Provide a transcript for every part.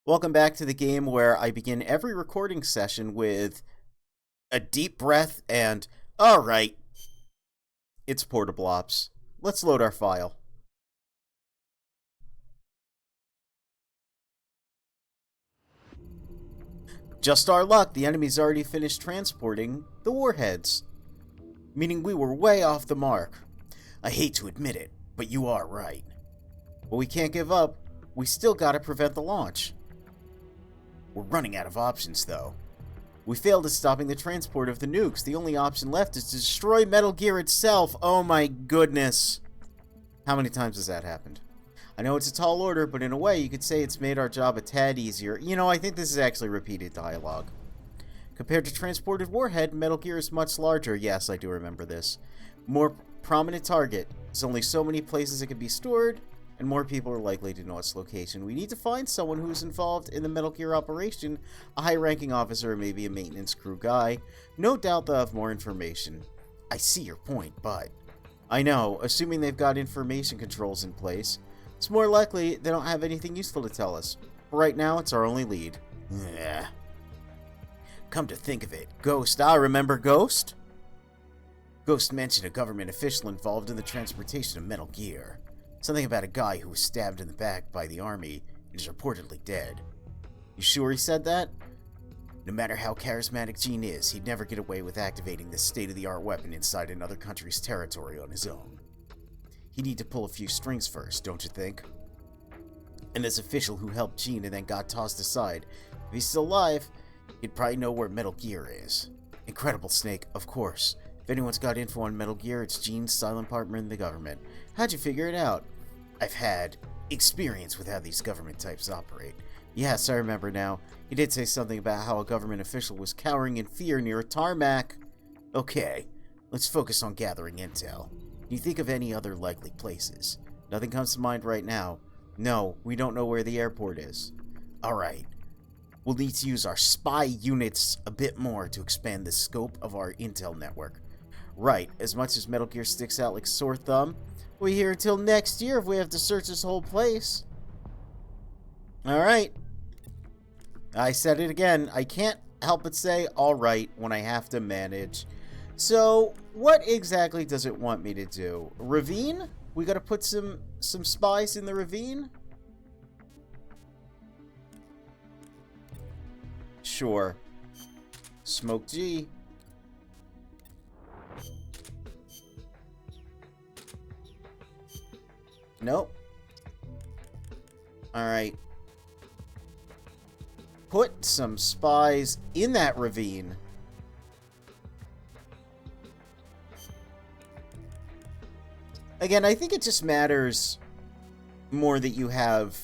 Welcome back to the game where I begin every recording session with a deep breath and, alright, it's Portable Ops. Let's load our file. Just our luck, the enemy's already finished transporting the warheads, meaning we were way off the mark. I hate to admit it, but you are right. But we can't give up. We still gotta prevent the launch. We're running out of options, though. We failed at stopping the transport of the nukes. The only option left is to destroy Metal Gear itself. Oh my goodness. How many times has that happened? I know it's a tall order, but in a way, you could say it's made our job a tad easier. You know, I think this is actually repeated dialogue. Compared to transported warhead, Metal Gear is much larger. Yes, I do remember this. More prominent target. There's only so many places it can be stored, and more people are likely to know its location. We need to find someone who's involved in the Metal Gear operation, a high-ranking officer or maybe a maintenance crew guy. No doubt they'll have more information. I see your point, but... I know, assuming they've got information controls in place, it's more likely they don't have anything useful to tell us. But right now, it's our only lead. Yeah. Come to think of it, Ghost. I remember Ghost? Ghost mentioned a government official involved in the transportation of Metal Gear. Something about a guy who was stabbed in the back by the army and is reportedly dead. You sure he said that? No matter how charismatic Gene is, he'd never get away with activating this state-of-the-art weapon inside another country's territory on his own. He'd need to pull a few strings first, don't you think? And this official who helped Gene and then got tossed aside, if he's still alive, he'd probably know where Metal Gear is. Incredible Snake, of course. If anyone's got info on Metal Gear, it's Gene's silent partner in the government. How'd you figure it out? I've had experience with how these government types operate. Yes, I remember now. He did say something about how a government official was cowering in fear near a tarmac. Okay, let's focus on gathering intel. Can you think of any other likely places? Nothing comes to mind right now. No, we don't know where the airport is. Alright. We'll need to use our spy units a bit more to expand the scope of our intel network. Right, as much as Metal Gear sticks out like a sore thumb, we're here until next year if we have to search this whole place. Alright. I said it again. I can't help but say alright when I have to manage. So, what exactly does it want me to do? Ravine? We gotta put some spies in the ravine? Sure. Smoke G. Nope. Alright. Put some spies in that ravine. Again, I think it just matters more that you have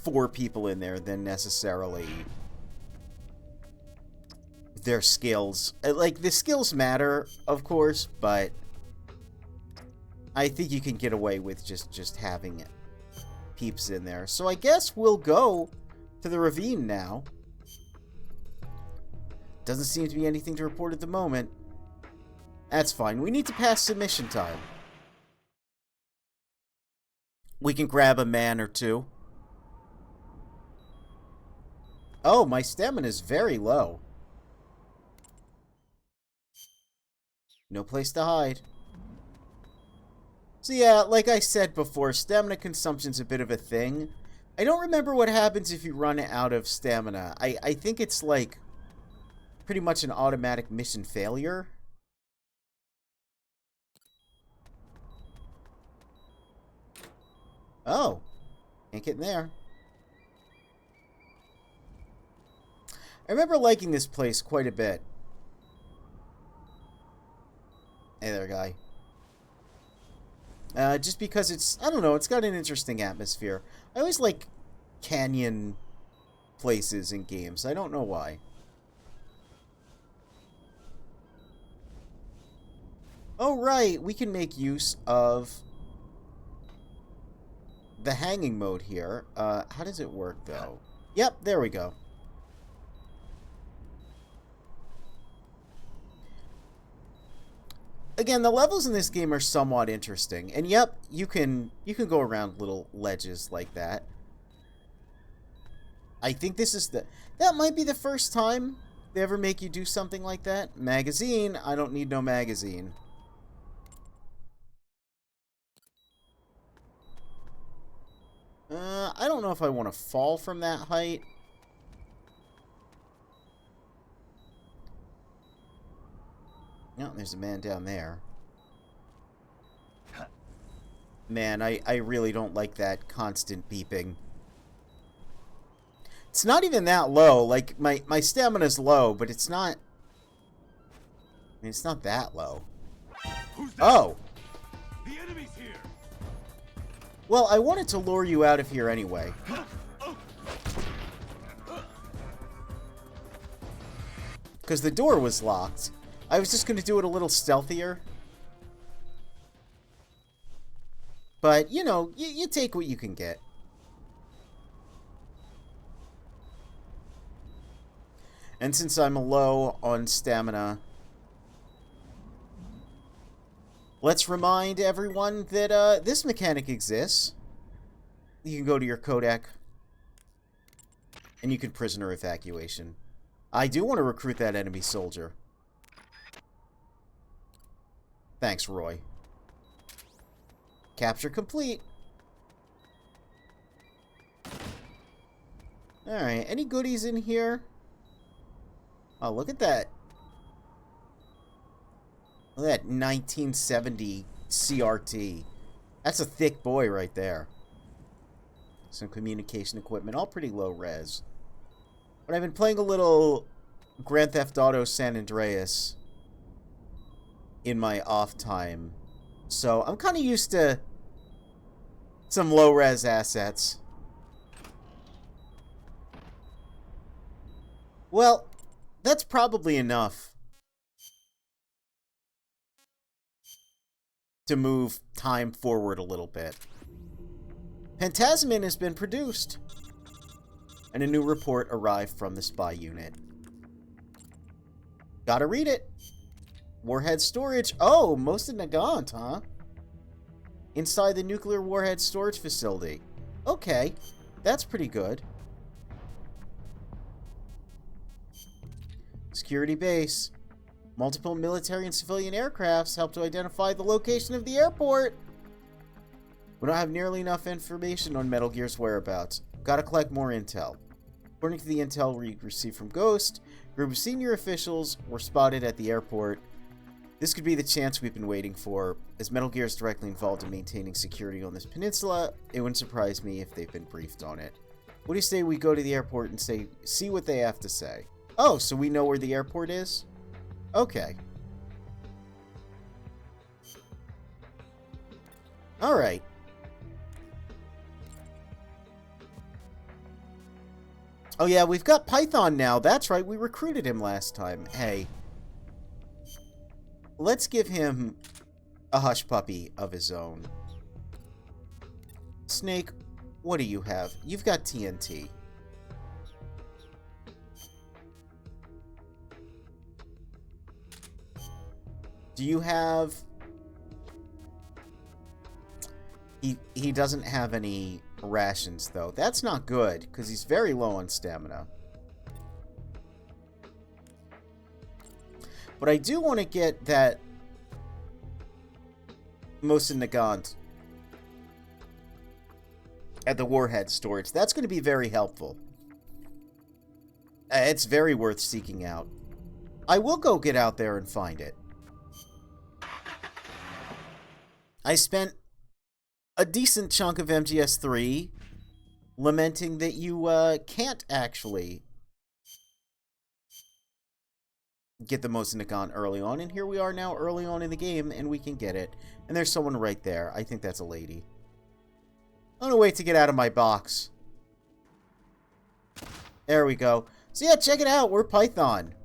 4 people in there than necessarily their skills. Like, the skills matter, of course, but I think you can get away with just having peeps in there. So I guess we'll go to the ravine now. Doesn't seem to be anything to report at the moment. That's fine. We need to pass submission time. We can grab a man or two. Oh, my stamina is very low. No place to hide. So yeah, like I said before, stamina consumption's a bit of a thing. I don't remember what happens if you run out of stamina. I think it's like pretty much an automatic mission failure. Oh, can't get in there. I remember liking this place quite a bit. Hey there, guy. Just because it's, I don't know, it's got an interesting atmosphere. I always like canyon places in games. I don't know why. Oh, right, we can make use of the hanging mode here. How does it work, though? Yep, there we go. Again, the levels in this game are somewhat interesting. And yep, you can go around little ledges like that. I think this is that might be the first time they ever make you do something like that. Magazine. I don't need no magazine. I don't know if I want to fall from that height. No, there's a man down there. Man, I really don't like that constant beeping. It's not even that low. Like, my stamina's low, but it's not... I mean, it's not that low. Oh! The enemy's here. Well, I wanted to lure you out of here anyway. Because the door was locked. I was just going to do it a little stealthier. But, you know, you take what you can get. And since I'm low on stamina, let's remind everyone that this mechanic exists. You can go to your codec, and you can prisoner evacuation. I do want to recruit that enemy soldier. Thanks, Roy. Capture complete. Alright, any goodies in here? Oh, look at that. Look at that 1970 CRT. That's a thick boy right there. Some communication equipment, all pretty low res. But I've been playing a little Grand Theft Auto San Andreas in my off time. So I'm kind of used to some low res assets. Well, that's probably enough to move time forward a little bit. Phantasmin has been produced, and a new report arrived from the spy unit. Gotta read it. Warhead storage. Oh, Mosin Nagant, huh? Inside the nuclear warhead storage facility. Okay, that's pretty good. Security base. Multiple military and civilian aircrafts help to identify the location of the airport. We don't have nearly enough information on Metal Gear's whereabouts. Gotta collect more intel. According to the intel we received from Ghost, a group of senior officials were spotted at the airport. This could be the chance we've been waiting for. As Metal Gear is directly involved in maintaining security on this peninsula, it wouldn't surprise me if they've been briefed on it. What do you say we go to the airport and see what they have to say? Oh, so we know where the airport is? Okay. Alright. Oh yeah, we've got Python now. That's right, we recruited him last time. Hey. Let's give him a hush puppy of his own. Snake, what do you have? You've got TNT. Do you have... He doesn't have any rations, though. That's not good, because he's very low on stamina. But I do want to get that Mosin Nagant at the warhead storage. That's going to be very helpful. It's very worth seeking out. I will go get out there and find it. I spent a decent chunk of MGS3 lamenting that you can't actually get the Mosin Nagant early on, and here we are now early on in the game, and we can get it. And there's someone right there. I think that's a lady. I'm gonna wait to get out of my box. There we go. So yeah, check it out. We're Python.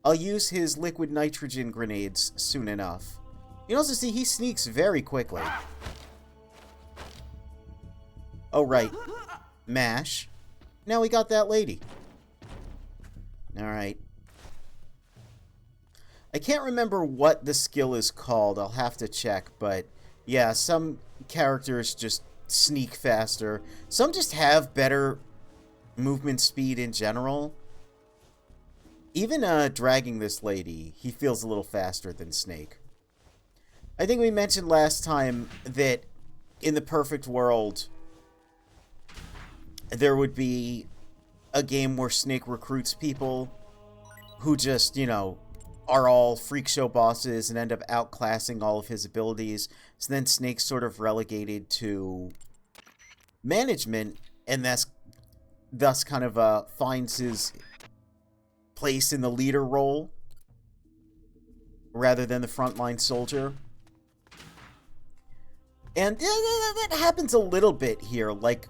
I'll use his liquid nitrogen grenades soon enough. You can also see he sneaks very quickly. Oh, right. MASH. Now we got that lady. Alright. I can't remember what the skill is called. I'll have to check, but yeah, some characters just sneak faster. Some just have better movement speed in general. Even dragging this lady, he feels a little faster than Snake. I think we mentioned last time that in the perfect world, there would be a game where Snake recruits people who just, you know, are all freak show bosses and end up outclassing all of his abilities. So then Snake's sort of relegated to management, and thus kind of finds his place in the leader role rather than the frontline soldier. And that happens a little bit here. Like,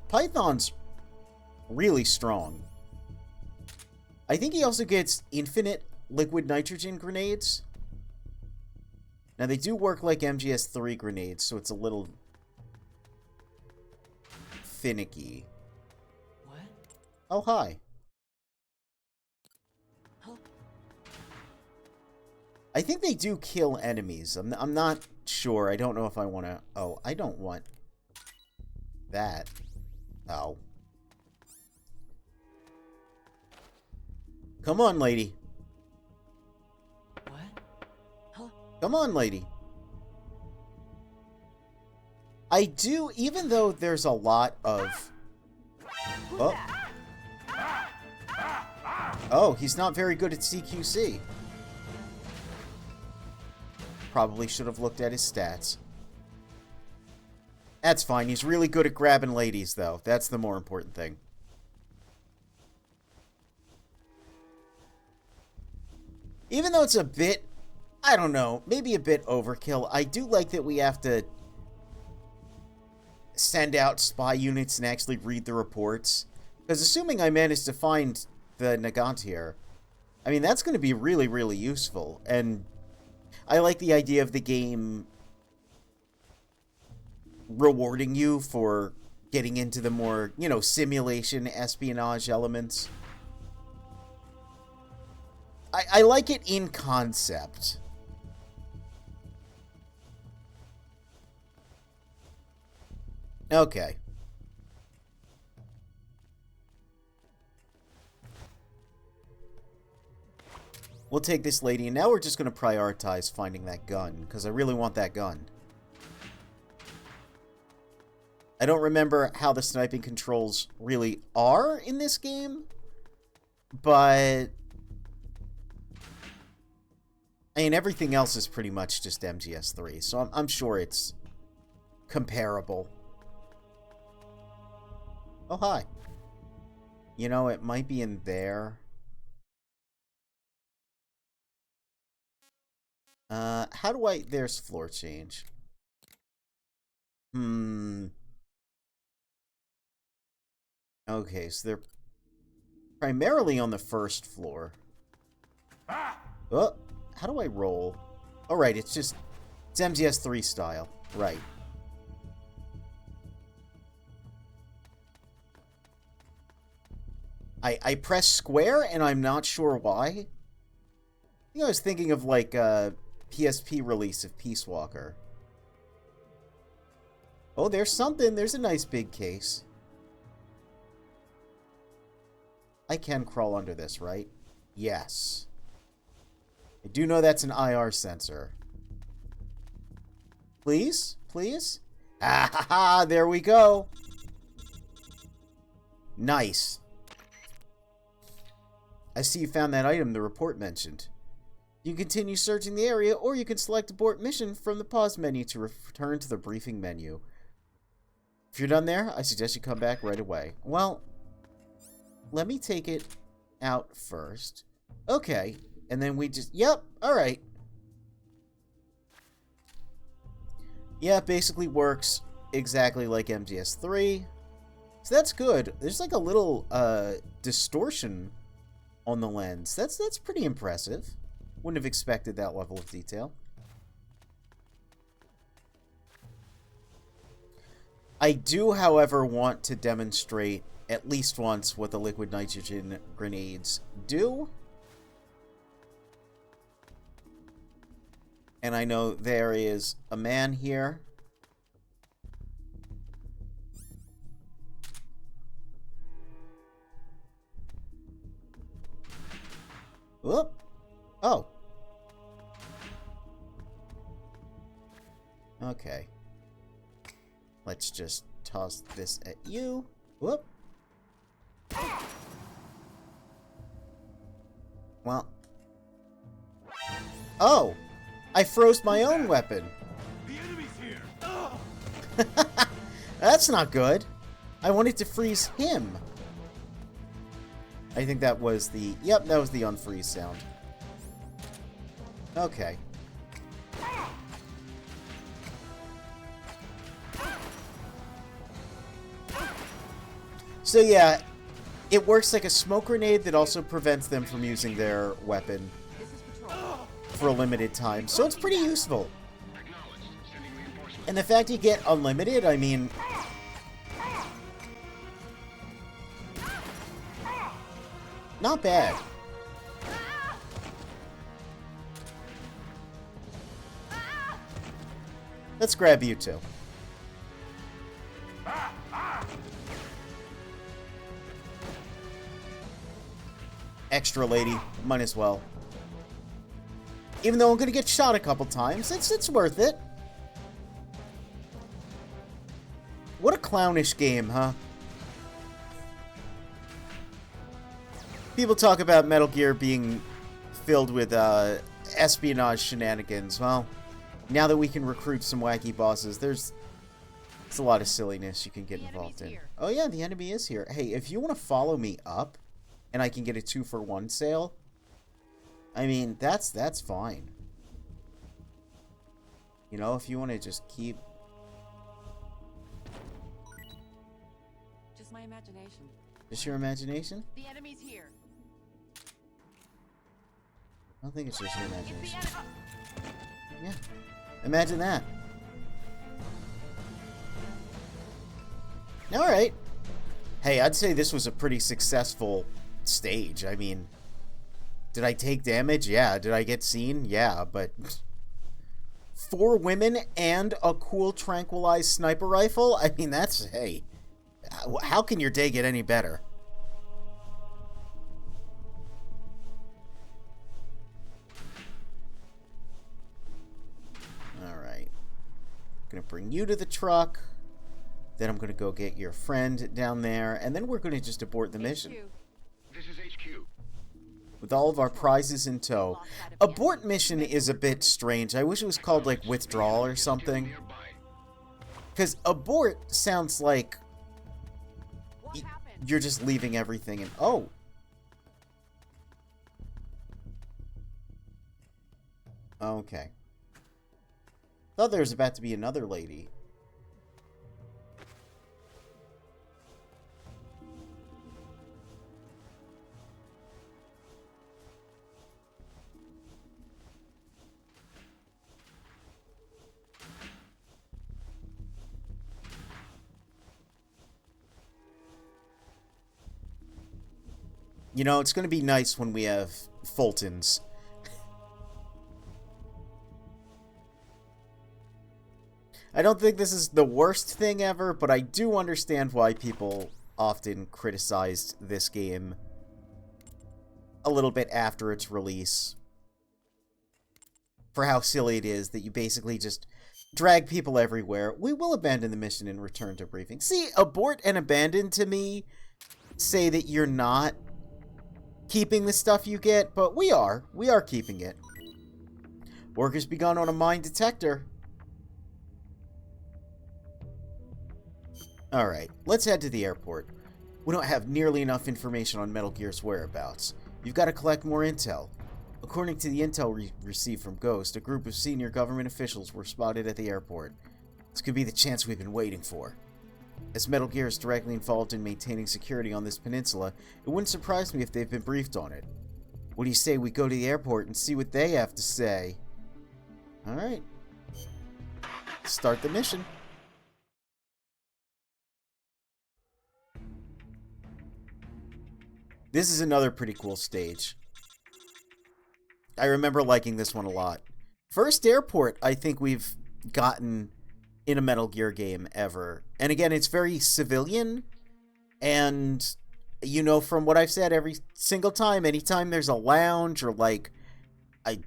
Python's really strong. I think he also gets infinite liquid nitrogen grenades. Now, they do work like MGS3 grenades, so it's a little finicky. What? Oh, hi. Huh? I think they do kill enemies. I'm not sure. I don't know if I want to... Oh, I don't want that. Oh. Come on, lady. What? Huh? Come on, lady. I do, even though there's a lot of... Oh. Oh, he's not very good at CQC. Probably should have looked at his stats. That's fine. He's really good at grabbing ladies, though. That's the more important thing. Even though it's a bit, I don't know, maybe a bit overkill, I do like that we have to send out spy units and actually read the reports. Because assuming I manage to find the Nagantir, I mean, that's going to be really, really useful. And I like the idea of the game rewarding you for getting into the more, you know, simulation, espionage elements. I like it in concept. Okay. We'll take this lady, and now we're just going to prioritize finding that gun, because I really want that gun. I don't remember how the sniping controls really are in this game, but I mean, everything else is pretty much just MGS3, so I'm sure it's comparable. Oh, hi. You know, it might be in there. How do I... There's floor change. Okay, so they're primarily on the first floor. Oh, how do I roll? Oh, right, it's MGS3 style. Right. I press square, and I'm not sure why. I think I was thinking of, like, a PSP release of Peace Walker. Oh, there's something. There's a nice big case. I can crawl under this, right? Yes. I do know that's an IR sensor. Please? Please? Ah ha ha! There we go! Nice. I see you found that item the report mentioned. You can continue searching the area, or you can select abort mission from the pause menu to return to the briefing menu. If you're done there, I suggest you come back right away. Well, let me take it out first. Okay, and then we just... Yep, alright. Yeah, it basically works exactly like MGS3. So that's good. There's like a little distortion on the lens. That's pretty impressive. Wouldn't have expected that level of detail. I do, however, want to demonstrate at least once what the liquid nitrogen grenades do. And I know there is a man here. Whoop. Oh. Okay. Let's just toss this at you. Whoop. Well. Oh! I froze my own weapon. The enemy's here. That's not good. I wanted to freeze him. I think that was the... Yep, that was the unfreeze sound. Okay. So yeah, it works like a smoke grenade that also prevents them from using their weapon for a limited time. So it's pretty useful. And the fact you get unlimited, I mean... Not bad. Let's grab you two. Extra lady, might as well. Even though I'm gonna get shot a couple times, it's worth it. What a clownish game, huh? People talk about Metal Gear being filled with espionage shenanigans. Well, now that we can recruit some wacky bosses, there's a lot of silliness you can get involved in. Oh yeah, the enemy is here. Hey, if you want to follow me up, and I can get a 2-for-1 sale, I mean, that's fine. You know, if you want to just keep... Just my imagination. Just your imagination? The enemy's here. I don't think it's just your imagination. Yeah. Imagine that. Alright. Hey, I'd say this was a pretty successful stage. I mean, did I take damage? Yeah. Did I get seen? Yeah, but 4 women and a cool tranquilized sniper rifle? I mean, that's, hey, how can your day get any better? Alright. Gonna bring you to the truck. Then I'm gonna go get your friend down there, and then we're gonna just abort the mission. This is HQ. With all of our prizes in tow. Abort mission is a bit strange. I wish it was called, like, withdrawal or something. Because abort sounds like you're just leaving everything and... Oh! Okay. Thought there was about to be another lady. You know, it's going to be nice when we have Fultons. I don't think this is the worst thing ever, but I do understand why people often criticized this game a little bit after its release. For how silly it is that you basically just drag people everywhere. We will abandon the mission and return to briefing. See, abort and abandon to me say that you're not keeping the stuff you get, but we are. We are keeping it. Work has begun on a mine detector. Alright, let's head to the airport. We don't have nearly enough information on Metal Gear's whereabouts. You've got to collect more intel. According to the intel we received from Ghost, a group of senior government officials were spotted at the airport. This could be the chance we've been waiting for. As Metal Gear is directly involved in maintaining security on this peninsula, it wouldn't surprise me if they've been briefed on it. What do you say we go to the airport and see what they have to say? Alright. Start the mission. This is another pretty cool stage. I remember liking this one a lot. First airport I think we've gotten in a Metal Gear game ever. And again, it's very civilian. And, you know, from what I've said every single time, anytime there's a lounge or like a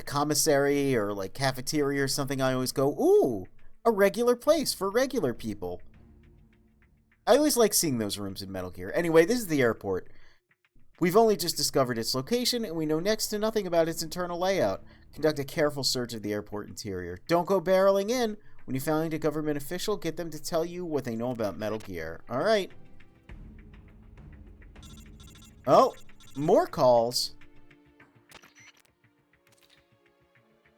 commissary or like cafeteria or something, I always go, ooh, a regular place for regular people. I always like seeing those rooms in Metal Gear. Anyway, this is the airport. We've only just discovered its location, and we know next to nothing about its internal layout. Conduct a careful search of the airport interior. Don't go barreling in. When you find a government official, get them to tell you what they know about Metal Gear. Alright. Oh, more calls.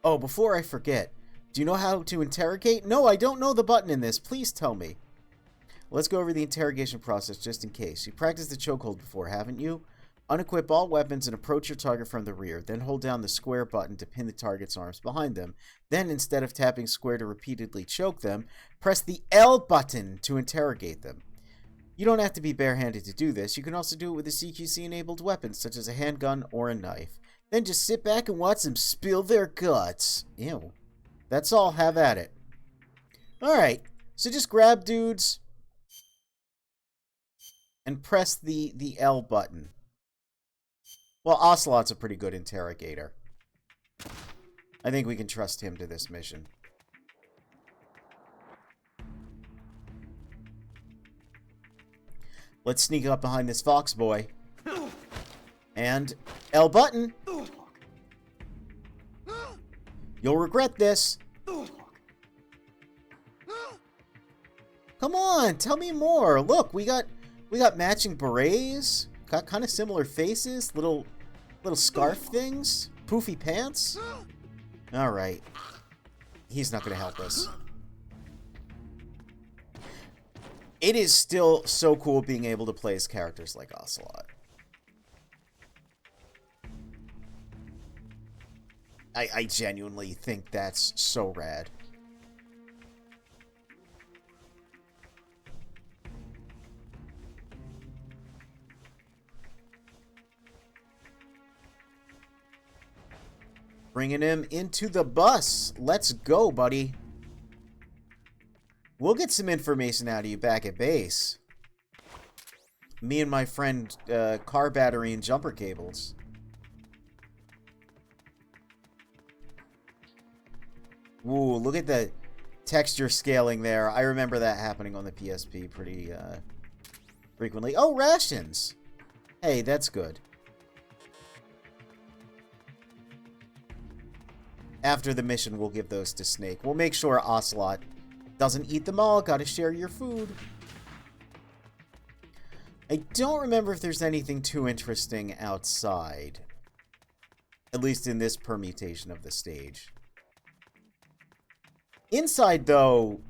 Oh, before I forget, do you know how to interrogate? No, I don't know the button in this. Please tell me. Let's go over the interrogation process just in case. You practiced the chokehold before, haven't you? Unequip all weapons and approach your target from the rear. Then hold down the square button to pin the target's arms behind them. Then, instead of tapping square to repeatedly choke them, press the L button to interrogate them. You don't have to be barehanded to do this. You can also do it with a CQC-enabled weapon, such as a handgun or a knife. Then just sit back and watch them spill their guts. Ew. That's all. Have at it. Alright. So just grab dudes and press the L button. Well, Ocelot's a pretty good interrogator. I think we can trust him to this mission. Let's sneak up behind this fox boy. And L button. You'll regret this. Come on, tell me more. Look, we got matching berets. Got kind of similar faces, little scarf things, poofy pants. All right. He's not going to help us. It is still so cool being able to play as characters like Ocelot. I genuinely think that's so rad. Bringing him into the bus. Let's go, buddy. We'll get some information out of you back at base. Me and my friend, car battery and jumper cables. Ooh, look at the texture scaling there. I remember that happening on the PSP pretty frequently. Oh, rations! Hey, that's good. After the mission, we'll give those to Snake. We'll make sure Ocelot doesn't eat them all. Gotta share your food. I don't remember if there's anything too interesting outside. At least in this permutation of the stage. Inside, though,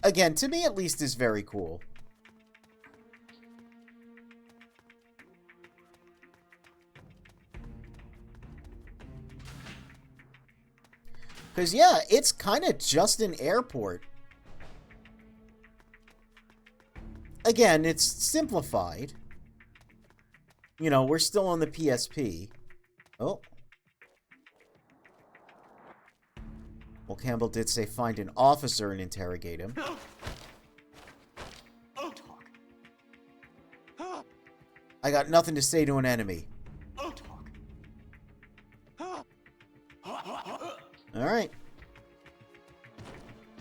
again, to me at least, is very cool. Because, yeah, it's kind of just an airport. Again, it's simplified. You know, we're still on the PSP. Oh. Well, Campbell did say find an officer and interrogate him. I got nothing to say to an enemy. Alright.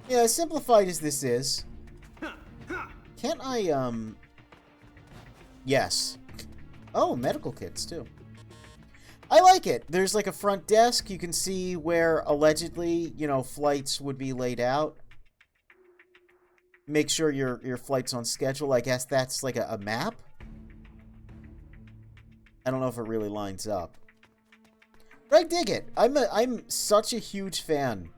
Yeah, as simplified as this is, can't I, yes. Oh, medical kits, too. I like it. There's like a front desk. You can see where allegedly, you know, flights would be laid out. Make sure your flight's on schedule. I guess that's like a map. I don't know if it really lines up. But I dig it. I'm such a huge fan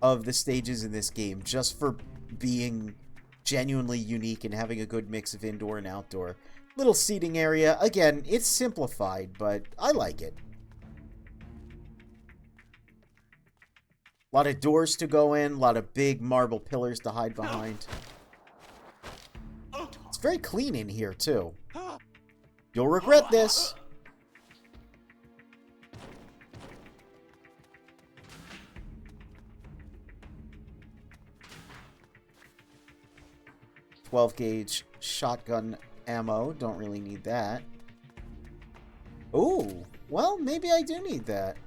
of the stages in this game just for being genuinely unique and having a good mix of indoor and outdoor. Little seating area. Again, it's simplified, but I like it. A lot of doors to go in, a lot of big marble pillars to hide behind. It's very clean in here, too. You'll regret this. 12 gauge shotgun ammo. Don't really need that. Ooh, well, maybe I do need that.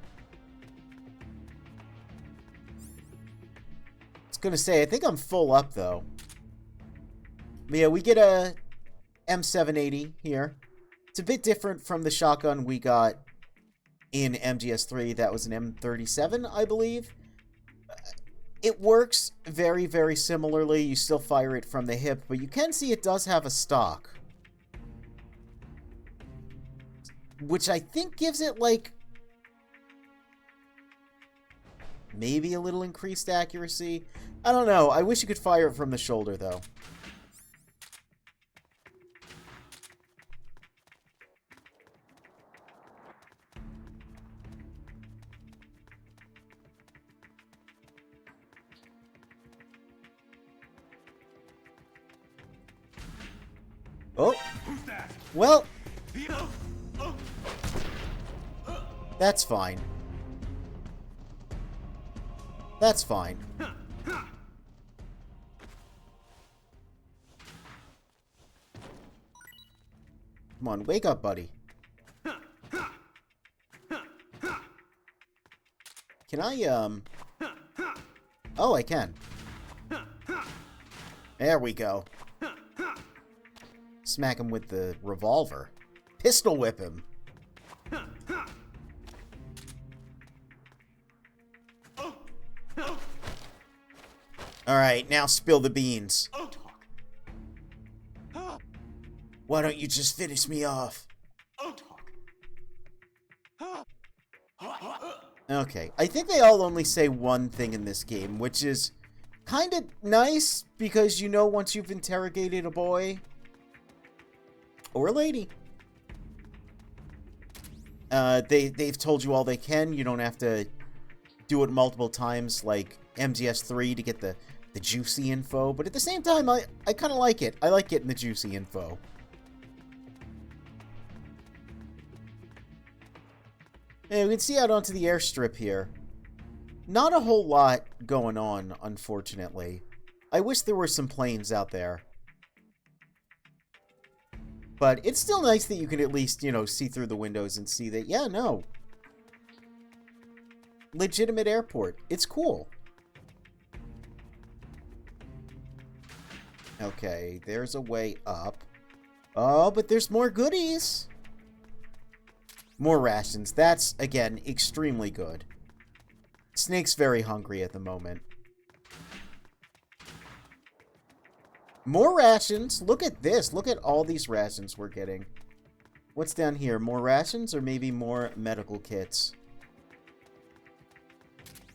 I was gonna say, I think I'm full up, though. But yeah, we get a M780 here. It's a bit different from the shotgun we got in MGS3. That was an M37, I believe. It works very, very similarly. You still fire it from the hip, but you can see it does have a stock. Which I think gives it, like, maybe a little increased accuracy. I don't know. I wish you could fire it from the shoulder, though. Oh, well, that's fine. That's fine. Come on, wake up, buddy. Can I, Oh, I can. There we go. Smack him with the revolver. Pistol whip him. Alright, now spill the beans. Why don't you just finish me off? Okay, I think they all only say one thing in this game, which is kind of nice, because you know once you've interrogated a boy or a lady, they've told you all they can. You don't have to do it multiple times like MGS3 to get the juicy info, but at the same time, I kind of like it. I like getting the juicy info. And we can see out onto the airstrip here. Not a whole lot going on, unfortunately. I wish there were some planes out there. But it's still nice that you can at least, you know, see through the windows and see that, yeah, no. Legitimate airport. It's cool. Okay, there's a way up. Oh, but there's more goodies. More rations. That's, again, extremely good. Snake's very hungry at the moment. More rations. Look at this. Look at all these rations we're getting. What's down here? More rations or maybe more medical kits?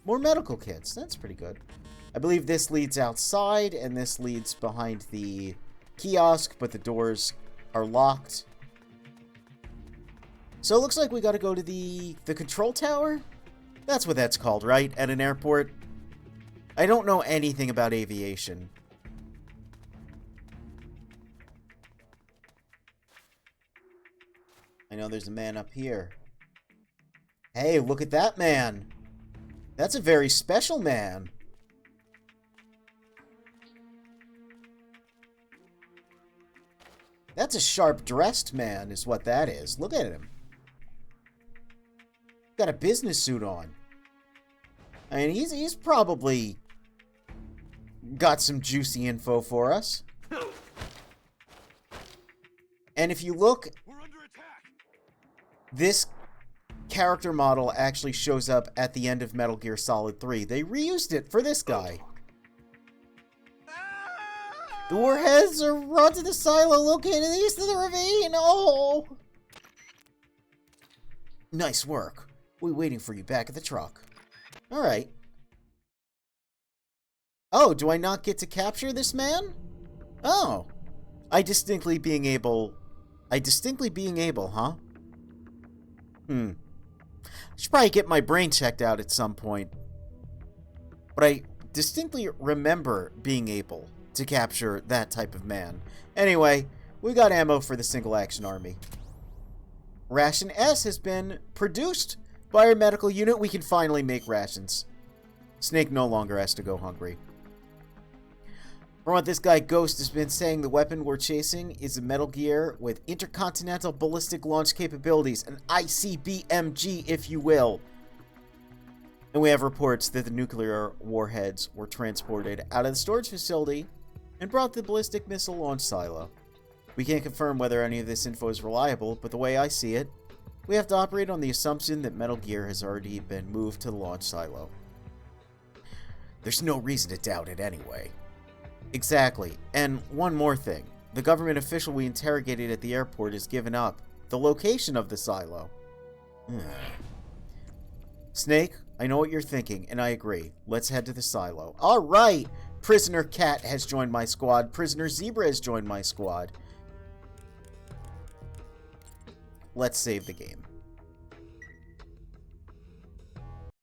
More medical kits. That's pretty good. I believe this leads outside and this leads behind the kiosk, but the doors are locked. So it looks like we gotta go to the control tower? That's what that's called, right? At an airport? I don't know anything about aviation. I know there's a man up here. Hey, look at that man! That's a very special man. That's a sharp-dressed man, is what that is. Look at him. Got a business suit on. I mean, he's probably got some juicy info for us. And if you look, We're under attack. this character model actually shows up at the end of Metal Gear Solid 3. They reused it for this guy. The warheads are brought to the silo located east of the ravine. Oh! Nice work. We're waiting for you back at the truck. Alright. Oh, do I not get to capture this man? Oh. I distinctly being able, huh? I should probably get my brain checked out at some point. But I distinctly remember being able to capture that type of man. Anyway, we got ammo for the Single Action Army. Ration S has been produced by our medical unit. We can finally make rations. Snake no longer has to go hungry. From what this guy Ghost has been saying, the weapon we're chasing is a Metal Gear with intercontinental ballistic launch capabilities, an ICBMG, if you will. And we have reports that the nuclear warheads were transported out of the storage facility and brought to the ballistic missile launch silo. We can't confirm whether any of this info is reliable, but the way I see it, we have to operate on the assumption that Metal Gear has already been moved to the launch silo. There's no reason to doubt it anyway. Exactly. And one more thing. The government official we interrogated at the airport has given up the location of the silo. Snake, I know what you're thinking, and I agree. Let's head to the silo. Alright! Prisoner Cat has joined my squad. Prisoner Zebra has joined my squad. Let's save the game.